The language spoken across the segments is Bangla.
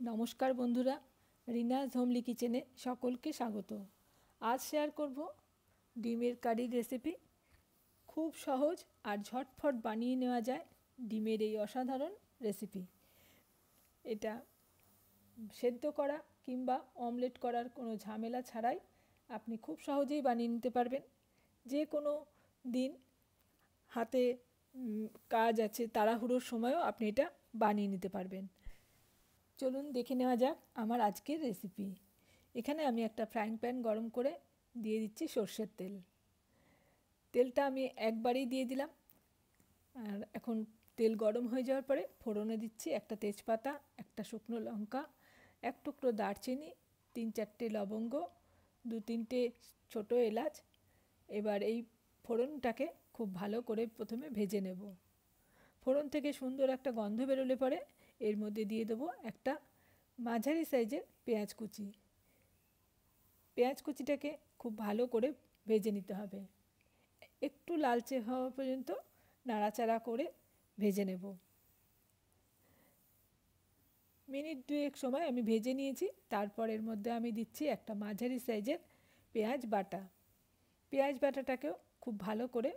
নমস্কার বন্ধুরা, রিনাস হোমলি কিচেনে সকলকে স্বাগত। আজ শেয়ার করব ডিমের কারি রেসিপি। খুব সহজ আর ঝটফট বানিয়ে নেওয়া যায় ডিমের এই অসাধারণ রেসিপি। এটা সেদ্ধ করা কিংবা অমলেট করার কোনো ঝামেলা ছাড়াই আপনি খুব সহজেই বানিয়ে নিতে পারবেন। যে কোনো দিন হাতে কাজ আছে, তাড়াহুড়োর সময়ও আপনি এটা বানিয়ে নিতে পারবেন। চলুন দেখে নেওয়া যাক আমার আজকের রেসিপি। এখানে আমি একটা ফ্রাইং প্যান গরম করে দিয়ে দিচ্ছি সর্ষের তেল। তেলটা আমি একবারেই দিয়ে দিলাম। আর এখন তেল গরম হয়ে যাওয়ার পরে ফোড়নে দিচ্ছি একটা তেজপাতা, একটা শুকনো লঙ্কা, এক টুকরো দারচিনি, 3-4টে লবঙ্গ, 2-3টে ছোটো এলাচ। এবার এই ফোড়নটাকে খুব ভালো করে প্রথমে ভেজে নেব। ফোড়ন থেকে সুন্দর একটা গন্ধ বেরোলে পরে এর মধ্যে দিয়ে দেবো একটা মাঝারি সাইজের পেঁয়াজ কুচি। পেঁয়াজ কুচিটাকে খুব ভালো করে ভেজে নিতে হবে। একটু লালচে হওয়া পর্যন্ত নাড়াচাড়া করে ভেজে নেব। মিনিট 2 সময় আমি ভেজে নিয়েছি। তারপর এর মধ্যে আমি দিচ্ছি একটা মাঝারি সাইজের পেঁয়াজ বাটা। পেঁয়াজ বাটাটাকেও খুব ভালো করে,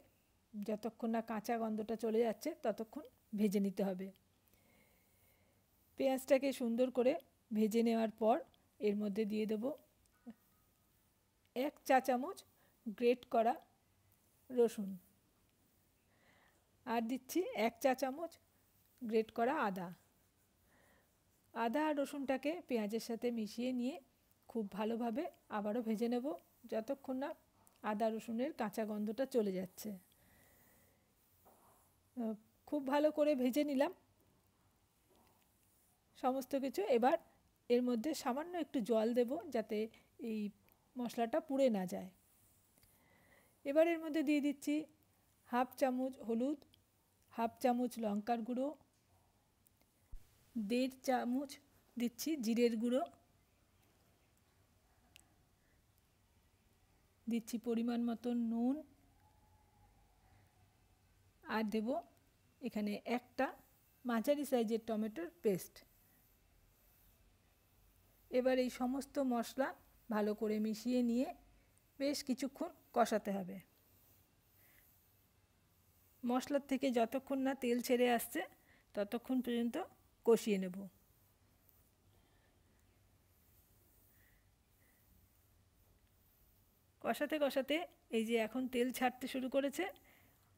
যতক্ষণ না কাঁচা গন্ধটা চলে যাচ্ছে ততক্ষণ ভেজে নিতে হবে। পেঁয়াজটাকে সুন্দর করে ভেজে নেওয়ার পর এর মধ্যে দিয়ে দেব 1 চা চামচ গ্রেট করা রসুন, আর দিচ্ছি 1 চা চামচ গ্রেট করা আদা। আদা আর রসুনটাকে পেঁয়াজের সাথে মিশিয়ে নিয়ে খুব ভালোভাবে আবারও ভেজে নেব, যতক্ষণ না আদা রসুনের কাঁচা গন্ধটা চলে যাচ্ছে। খুব ভালো করে ভেজে নিলাম সমস্ত কিছু। এবার এর মধ্যে সামান্য একটু জল দেব, যাতে এই মশলাটা পুড়ে না যায়। এবার এর মধ্যে দিয়ে দিচ্ছি 1/2 চামচ হলুদ, 1/2 চামচ লঙ্কার গুঁড়ো, 1.5 চামচ দিচ্ছি জিরের গুঁড়ো, দিচ্ছি পরিমাণ মতো নুন, আর দেব এখানে একটা মাঝারি সাইজের টমেটোর পেস্ট। এবার এই সমস্ত মশলা ভালো করে মিশিয়ে নিয়ে বেশ কিছুক্ষণ কষাতে হবে। মশলার থেকে যতক্ষণ না তেল ছেড়ে আসছে ততক্ষণ পর্যন্ত কষিয়ে নেব। কষাতে কষাতে এই যে এখন তেল ছাড়তে শুরু করেছে,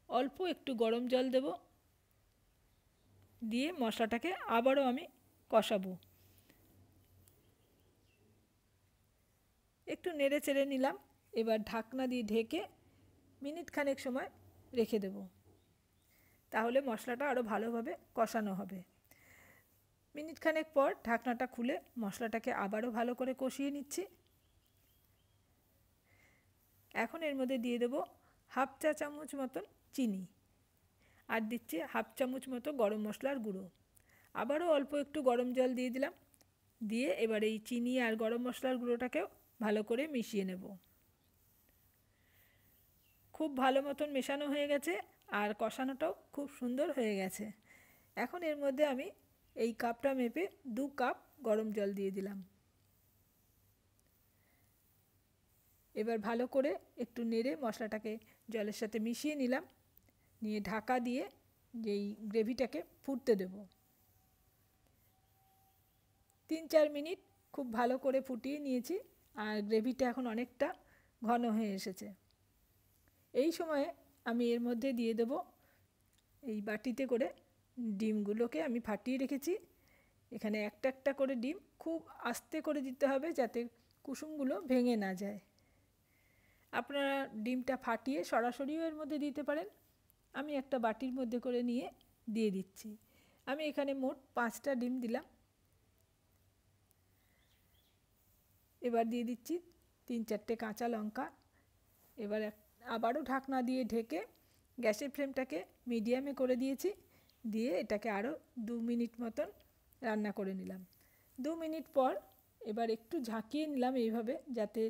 অল্প একটু গরম জল দেব, দিয়ে মশলাটাকে আবারও আমি কষাবো। একটু নেড়ে চেড়ে নিলাম। এবার ঢাকনা দিয়ে ঢেকে মিনিট খানেক সময় রেখে দেব, তাহলে মশলাটা আরও ভালোভাবে কষানো হবে। মিনিট খানেক পর ঢাকনাটা খুলে মশলাটাকে আবারও ভালো করে কষিয়ে নিচ্ছি। এখন এর মধ্যে দিয়ে দেব 1/2 চা চামচ মতন চিনি, আর দিচ্ছি 1/2 চামচ মতো গরম মশলার গুঁড়ো। আবারও অল্প একটু গরম জল দিয়ে দিলাম, দিয়ে এবার এই চিনি আর গরম মশলার গুঁড়োটাকেও ভালো করে মিশিয়ে নেব। খুব ভালো মতন মেশানো হয়ে গেছে আর কষানোটাও খুব সুন্দর হয়ে গেছে। এখন এর মধ্যে আমি এই কাপটা মেপে 2 কাপ গরম জল দিয়ে দিলাম। এবার ভালো করে একটু নেড়ে মশলাটাকে জলের সাথে মিশিয়ে নিলাম, নিয়ে ঢাকা দিয়ে যেই গ্রেভিটাকে ফুটতে দেব। 3-4 মিনিট খুব ভালো করে ফুটিয়ে নিয়েছি, আর গ্রেভিটা এখন অনেকটা ঘন হয়ে এসেছে। এই সময়ে আমি এর মধ্যে দিয়ে দেব এই বাটিতে করে ডিমগুলোকে আমি ফাটিয়ে রেখেছি। এখানে একটা একটা করে ডিম খুব আস্তে করে দিতে হবে, যাতে কুসুমগুলো ভেঙে না যায়। আপনারা ডিমটা ফাটিয়ে সরাসরিও এর মধ্যে দিতে পারেন। আমি একটা বাটির মধ্যে করে নিয়ে দিয়ে দিচ্ছি। আমি এখানে মোট 5টা ডিম দিলাম। এবার দিয়ে দিচ্ছি 3-4টে কাঁচা লঙ্কা। এবার আবারও ঢাকনা দিয়ে ঢেকে গ্যাসের ফ্লেমটাকে মিডিয়ামে করে দিয়েছি, দিয়ে এটাকে আরও 2 মিনিট মতন রান্না করে নিলাম। 2 মিনিট পর এবার একটু ঝাঁকিয়ে নিলাম এইভাবে, যাতে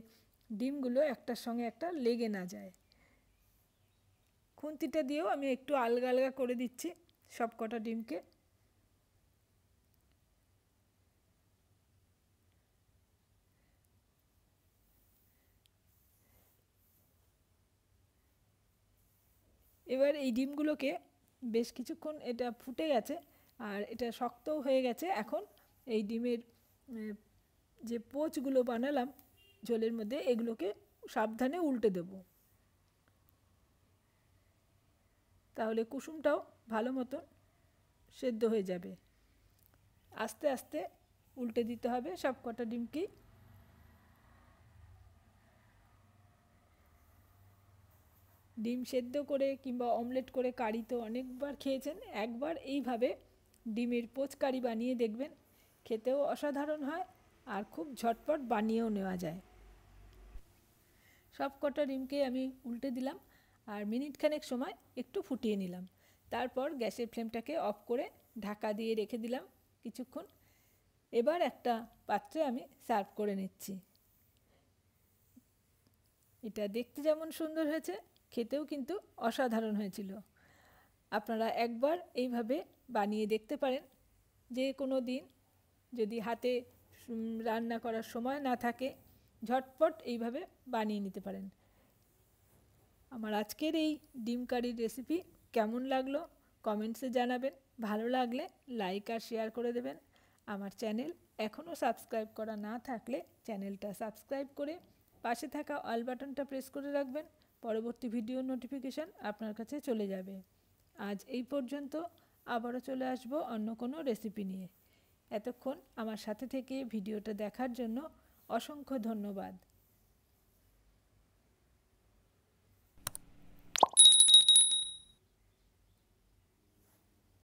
ডিমগুলো একটার সঙ্গে একটা লেগে না যায়। খুন্তিটা দিয়েও আমি একটু আলগা আলগা করে দিচ্ছি সব কটা ডিমকে। এবার এই ডিমগুলোকে বেশ কিছুক্ষণ, এটা ফুটে গেছে আর এটা শক্তও হয়ে গেছে। এখন এই ডিমের যে পোচগুলো বানালাম ঝোলের মধ্যে, এগুলোকে সাবধানে উল্টে দেব, তাহলে কুসুমটাও ভালো মতন সেদ্ধ হয়ে যাবে। আস্তে আস্তে উল্টে দিতে হবে সব কটা ডিমকেই। ডিম সেদ্ধ করে কিংবা অমলেট করে কারি তো অনেকবার খেয়েছেন, একবার এইভাবে ডিমের পোচ কারি বানিয়ে দেখবেন, খেতেও অসাধারণ হয় আর খুব ঝটপট বানিয়েও নেওয়া যায়। সব কটা ডিমকে আমি উল্টে দিলাম আর মিনিটখানেক সময় একটু ফুটিয়ে নিলাম। তারপর গ্যাসের ফ্লেমটাকে অফ করে ঢাকা দিয়ে রেখে দিলাম কিছুক্ষণ। এবার একটা পাত্রে আমি সার্ভ করে নিচ্ছি। এটা দেখতে যেমন সুন্দর হয়েছে, খেতেও কিন্তু অসাধারণ হয়েছিল। আপনারা একবার এইভাবে বানিয়ে দেখতে পারেন। যে কোনো দিন যদি হাতে রান্না করার সময় না থাকে, ঝটপট এইভাবে বানিয়ে নিতে পারেন। আমার আজকের এই ডিম কারির রেসিপি কেমন লাগলো কমেন্টসে জানাবেন। ভালো লাগলে লাইক আর শেয়ার করে দেবেন। আমার চ্যানেল এখনও সাবস্ক্রাইব করা না থাকলে চ্যানেলটা সাবস্ক্রাইব করে পাশে থাকা অল বাটনটা প্রেস করে রাখবেন। পরবর্তী ভিডিওর নোটিফিকেশান আপনার কাছে চলে যাবে। আজ এই পর্যন্ত, আবারও চলে আসবো অন্য কোনো রেসিপি নিয়ে। এতক্ষণ আমার সাথে থেকে ভিডিওটা দেখার জন্য অসংখ্য ধন্যবাদ।